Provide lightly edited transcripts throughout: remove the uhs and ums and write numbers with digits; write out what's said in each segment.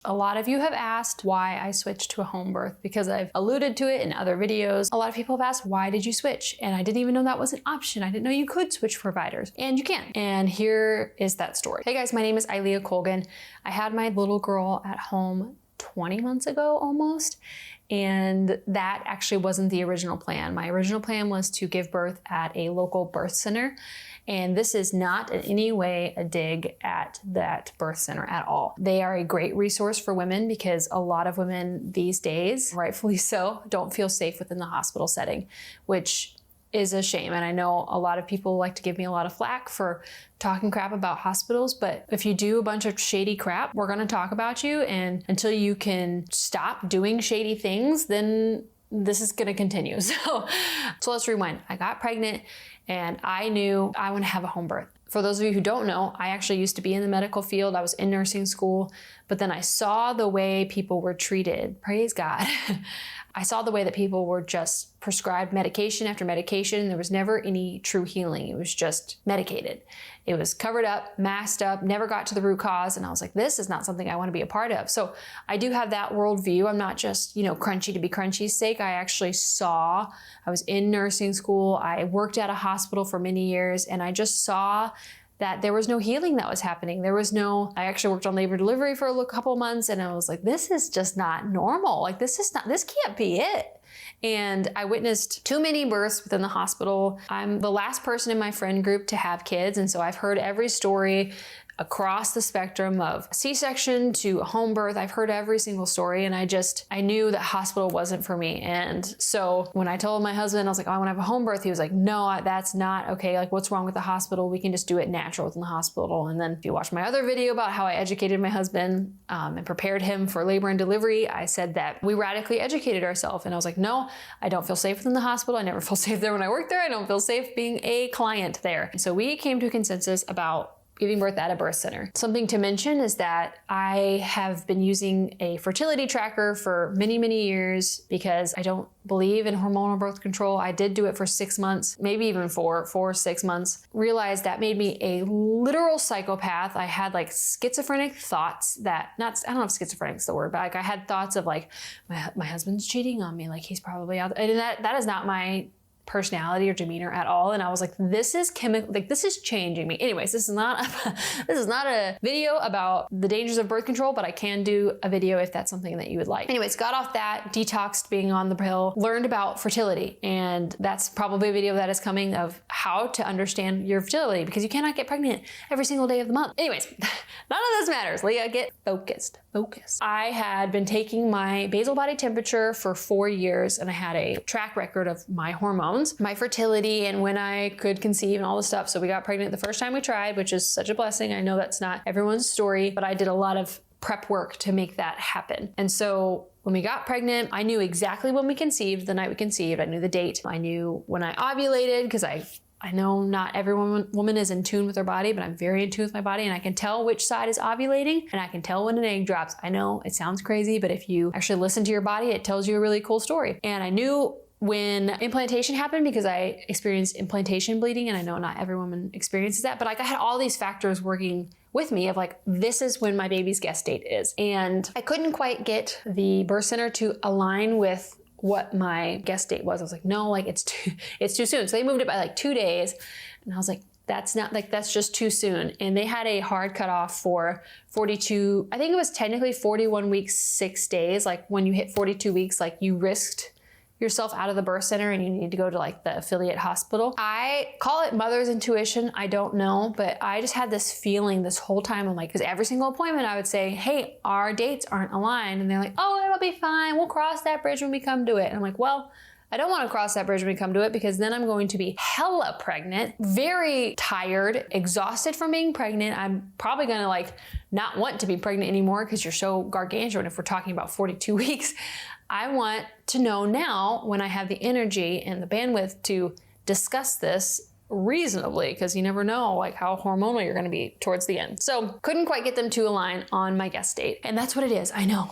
A lot of you have asked why I switched to a home birth because I've alluded to it in other videos. A lot of people have asked, why did you switch? And I didn't even know that was an option. I didn't know you could switch providers, and you can. And here is that story. Hey guys, my name is Ilea Colgan. I had my little girl at home 20 months ago almost. And that actually wasn't the original plan. My original plan was to give birth at a local birth center. And this is not in any way a dig at that birth center at all. They are a great resource for women because a lot of women these days, rightfully so, don't feel safe within the hospital setting, which is a shame. And I know a lot of people like to give me a lot of flack for talking crap about hospitals, but if you do a bunch of shady crap, we're gonna talk about you. And until you can stop doing shady things, then this is gonna continue. So let's rewind. I got pregnant and I knew I want to have a home birth. For those of you who don't know, I actually used to be in the medical field. I was in nursing school, but then I saw the way people were treated. Praise God. I saw the way that people were just prescribed medication after medication. There was never any true healing. It was just medicated. It was covered up, masked up, never got to the root cause. And I was like, this is not something I want to be a part of. So I do have that worldview. I'm not just, crunchy to be crunchy's sake. I actually I was in nursing school. I worked at a hospital for many years, and I just saw that there was no healing that was happening. I actually worked on labor delivery for a couple months, and I was like, this is just not normal. Like, this can't be it. And I witnessed too many births within the hospital. I'm the last person in my friend group to have kids. And so I've heard every story across the spectrum of C-section to home birth. I've heard every single story, and I knew that hospital wasn't for me. And so when I told my husband, I was like, oh, I want to have a home birth. He was like, no, that's not okay. Like, what's wrong with the hospital? We can just do it natural within the hospital. And then if you watch my other video about how I educated my husband and prepared him for labor and delivery, I said that we radically educated ourselves. And I was like, no, I don't feel safe within the hospital. I never feel safe there when I work there. I don't feel safe being a client there. And so we came to a consensus about giving birth at a birth center. Something to mention is that I have been using a fertility tracker for many, many years because I don't believe in hormonal birth control. I did do it for 6 months, maybe even 6 months. Realized that made me a literal psychopath. I had like schizophrenic thoughts I don't know if schizophrenic is the word, but like I had thoughts of like, my husband's cheating on me. Like, he's probably out there. And that is not my personality or demeanor at all. And I was like, this is changing me. Anyways, this is not a video about the dangers of birth control, but I can do a video if that's something that you would like. Anyways, got off that, detoxed being on the pill, learned about fertility. And that's probably a video that is coming of how to understand your fertility, because you cannot get pregnant every single day of the month. Anyways, none of this matters. Leah, get focused. I had been taking my basal body temperature for 4 years, and I had a track record of my hormones, my fertility, and when I could conceive and all this stuff. So we got pregnant the first time we tried, which is such a blessing. I know that's not everyone's story, but I did a lot of prep work to make that happen. And so when we got pregnant, I knew exactly when we conceived, the night we conceived. I knew the date. I knew when I ovulated, because I know not every woman is in tune with her body, but I'm very in tune with my body, and I can tell which side is ovulating, and I can tell when an egg drops. I know it sounds crazy, but if you actually listen to your body, it tells you a really cool story. And I knew when implantation happened because I experienced implantation bleeding, and I know not every woman experiences that, but like I had all these factors working with me of like, this is when my baby's guest date is. And I couldn't quite get the birth center to align with what my guest date was. I was like, no, like it's too soon. So they moved it by like 2 days. And I was like, that's just too soon. And they had a hard cutoff for 42, I think it was technically 41 weeks, 6 days. Like when you hit 42 weeks, like you risked yourself out of the birth center and you need to go to like the affiliate hospital. I call it mother's intuition. I don't know, but I just had this feeling this whole time. I'm like, because every single appointment I would say, hey, our dates aren't aligned. And they're like, oh, it'll be fine. We'll cross that bridge when we come to it. And I'm like, well, I don't want to cross that bridge when we come to it, because then I'm going to be hella pregnant, very tired, exhausted from being pregnant. I'm probably going to like not want to be pregnant anymore because you're so gargantuan if we're talking about 42 weeks. I want to know now, when I have the energy and the bandwidth to discuss this reasonably, because you never know like how hormonal you're going to be towards the end. So couldn't quite get them to align on my guest date. And that's what it is. I know.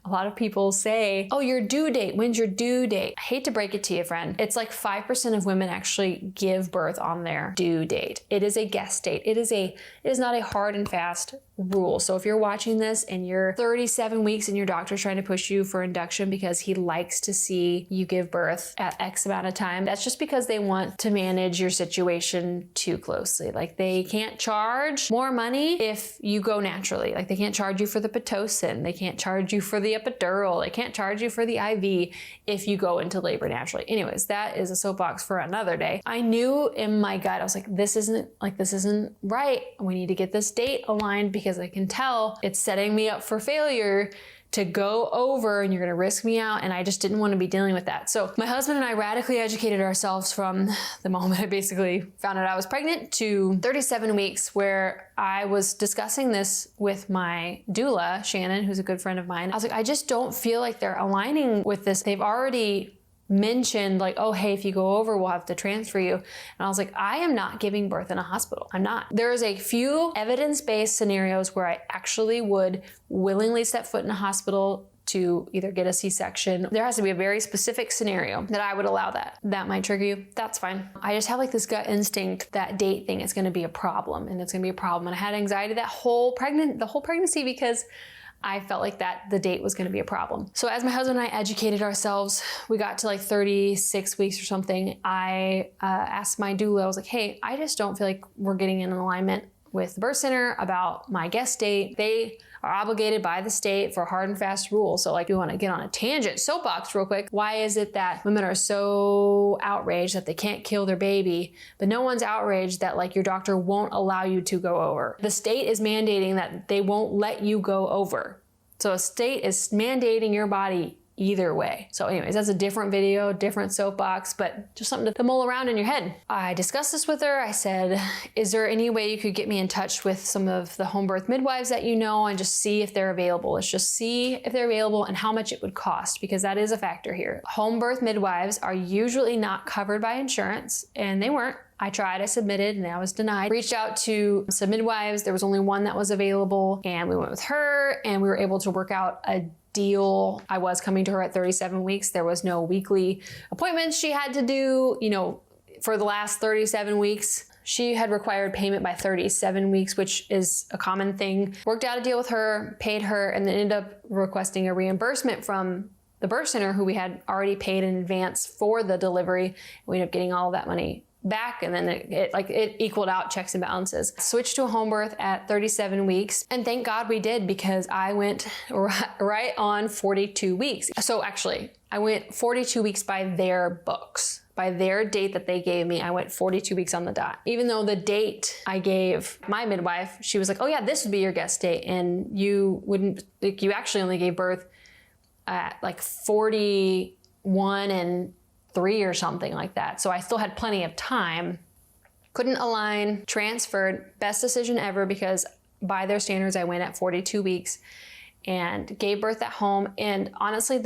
A lot of people say, oh, your due date, when's your due date? I hate to break it to you, friend. It's like 5% of women actually give birth on their due date. It is a guess date. It is not a hard and fast rule. So if you're watching this and you're 37 weeks and your doctor's trying to push you for induction because he likes to see you give birth at X amount of time, that's just because they want to manage your situation too closely. Like, they can't charge more money if you go naturally. Like, they can't charge you for the Pitocin. They can't charge you for the epidural. They can't charge you for the IV if you go into labor naturally. Anyways, that is a soapbox for another day. I knew in my gut, I was like, this isn't right. We need to get this date aligned because I can tell it's setting me up for failure to go over and you're gonna risk me out, and I just didn't want to be dealing with that. So my husband and I radically educated ourselves from the moment I basically found out I was pregnant to 37 weeks, where I was discussing this with my doula, Shannon, who's a good friend of mine. I was like, I just don't feel like they're aligning with this. They've already mentioned like, oh, hey, if you go over, we'll have to transfer you. And I was like, I am not giving birth in a hospital. I'm not. There's a few evidence-based scenarios where I actually would willingly step foot in a hospital to either get a C-section. There has to be a very specific scenario that I would allow that. That might trigger you. That's fine. I just have like this gut instinct that date thing is going to be a problem, and it's going to be a problem. And I had anxiety the whole pregnancy because I felt like that the date was going to be a problem. So as my husband and I educated ourselves, we got to like 36 weeks or something. I asked my doula, I was like, hey, I just don't feel like we're getting in alignment with the birth center about my guest date. They are obligated by the state for hard and fast rules. So like, we want to get on a tangent soapbox real quick. Why is it that women are so outraged that they can't kill their baby, but no one's outraged that like your doctor won't allow you to go over? The state is mandating that they won't let you go over. So a state is mandating your body either way. So anyways, that's a different video, different soapbox, but just something to mull around in your head. I discussed this with her. I said, is there any way you could get me in touch with some of the home birth midwives that you know and just see if they're available? Let's just see if they're available and how much it would cost, because that is a factor here. Home birth midwives are usually not covered by insurance, and they weren't. I tried, I submitted, and I was denied. Reached out to some midwives. There was only one that was available, and we went with her, and we were able to work out a deal. I was coming to her at 37 weeks. There was no weekly appointments she had to do. You know, for the last 37 weeks, she had required payment by 37 weeks, which is a common thing. Worked out a deal with her, paid her, and then ended up requesting a reimbursement from the birth center, who we had already paid in advance for the delivery. We ended up getting all of that money back, and then it equaled out, checks and balances. Switched to a home birth at 37 weeks, and thank God we did, because I went right on 42 weeks. So actually, I went 42 weeks by their books. By their date that they gave me, I went 42 weeks on the dot. Even though the date I gave my midwife, she was like, oh yeah, this would be your guest date, and you actually only gave birth at like 41 and 3 or something like that. So I still had plenty of time. Couldn't align, transferred. Best decision ever, because by their standards, I went at 42 weeks and gave birth at home. And honestly,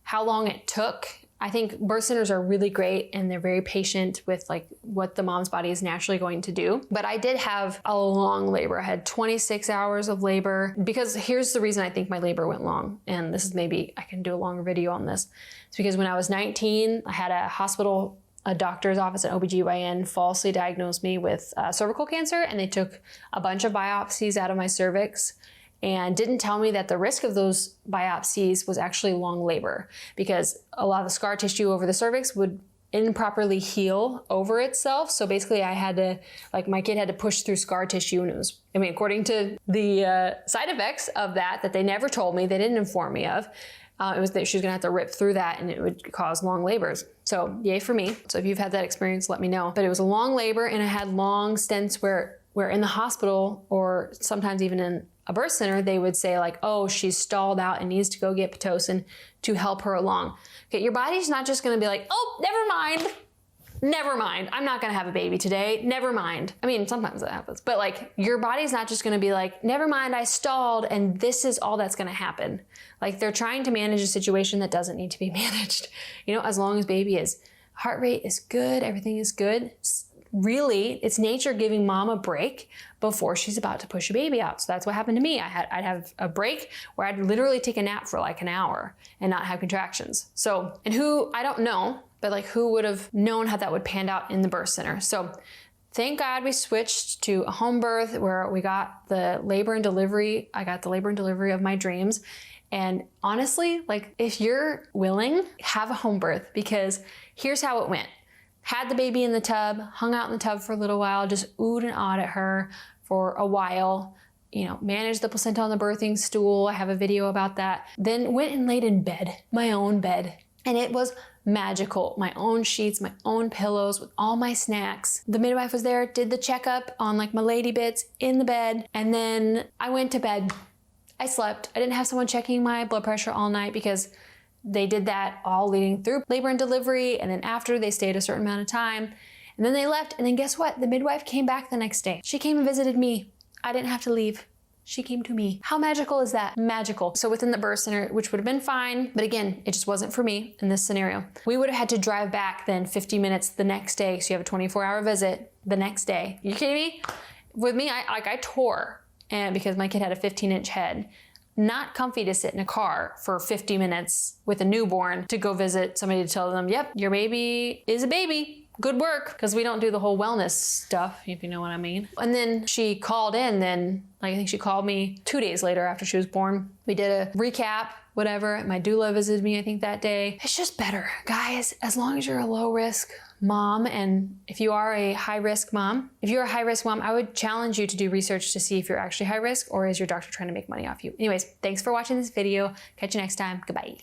how long it took, I think birth centers are really great and they're very patient with like what the mom's body is naturally going to do. But I did have a long labor. I had 26 hours of labor, because here's the reason I think my labor went long. And this is, maybe I can do a longer video on this. It's because when I was 19, I had a doctor's office at OBGYN falsely diagnosed me with cervical cancer, and they took a bunch of biopsies out of my cervix and didn't tell me that the risk of those biopsies was actually long labor, because a lot of the scar tissue over the cervix would improperly heal over itself. So basically I had to, like, my kid had to push through scar tissue, and it was, I mean, according to the side effects of that they never told me, they didn't inform me of, it was that she was gonna have to rip through that and it would cause long labors. So yay for me. So if you've had that experience, let me know. But it was a long labor, and I had long stints where in the hospital, or sometimes even in a birth center, they would say like, oh, she's stalled out and needs to go get Pitocin to help her along. Okay, your body's not just gonna be like, oh, never mind, I'm not gonna have a baby today, never mind. I mean, sometimes that happens, but like, your body's not just gonna be like, never mind, I stalled, and this is all that's gonna happen. Like, they're trying to manage a situation that doesn't need to be managed. You know, as long as baby is, heart rate is good, everything is good, really, it's nature giving mom a break before she's about to push a baby out. So that's what happened to me. I'd have a break where I'd literally take a nap for like an hour and not have contractions. So, and who, I don't know, but like who would have known how that would pan out in the birth center? So thank God we switched to a home birth where we got the labor and delivery. I got the labor and delivery of my dreams. And honestly, like if you're willing, have a home birth, because here's how it went. Had the baby in the tub, hung out in the tub for a little while, just oohed and awed at her for a while, you know, managed the placenta on the birthing stool. I have a video about that. Then went and laid in bed, my own bed. And it was magical. My own sheets, my own pillows with all my snacks. The midwife was there, did the checkup on like my lady bits in the bed. And then I went to bed. I slept. I didn't have someone checking my blood pressure all night because they did that all leading through labor and delivery. And then after, they stayed a certain amount of time. And then they left. And then guess what? The midwife came back the next day. She came and visited me. I didn't have to leave. She came to me. How magical is that? Magical. So within the birth center, which would have been fine, but again, it just wasn't for me in this scenario. We would have had to drive back then 50 minutes the next day. So you have a 24-hour visit the next day. You kidding me? With me, I tore, and because my kid had a 15-inch head. Not comfy to sit in a car for 50 minutes with a newborn to go visit somebody to tell them, yep, your baby is a baby. Good work, because we don't do the whole wellness stuff, if you know what I mean. And then she called in then, like I think she called me 2 days later after she was born. We did a recap, whatever. My doula visited me, I think, that day. It's just better, guys, as long as you're a low risk mom. And if you are a high risk mom, I would challenge you to do research to see if you're actually high risk or is your doctor trying to make money off you. Anyways, thanks for watching this video. Catch you next time. Goodbye.